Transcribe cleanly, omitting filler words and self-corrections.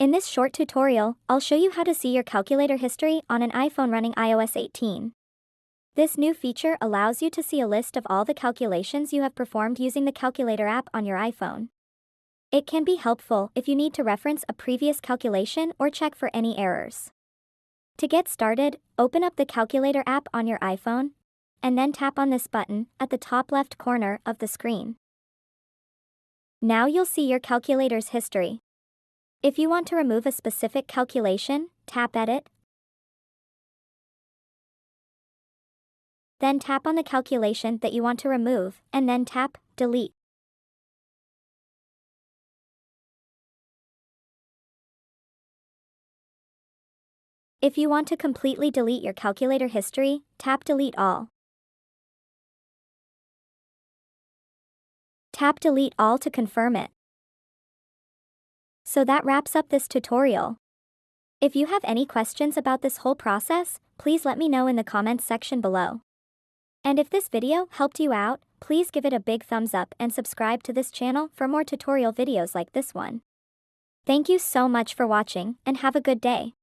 In this short tutorial, I'll show you how to see your calculator history on an iPhone running iOS 18. This new feature allows you to see a list of all the calculations you have performed using the calculator app on your iPhone. It can be helpful if you need to reference a previous calculation or check for any errors. To get started, open up the calculator app on your iPhone, and then tap on this button at the top left corner of the screen. Now you'll see your calculator's history. If you want to remove a specific calculation, tap Edit. Then tap on the calculation that you want to remove, and then tap Delete. If you want to completely delete your calculator history, tap Delete All. Tap Delete All to confirm it. So that wraps up this tutorial. If you have any questions about this whole process, please let me know in the comments section below. And if this video helped you out, please give it a big thumbs up and subscribe to this channel for more tutorial videos like this one. Thank you so much for watching and have a good day.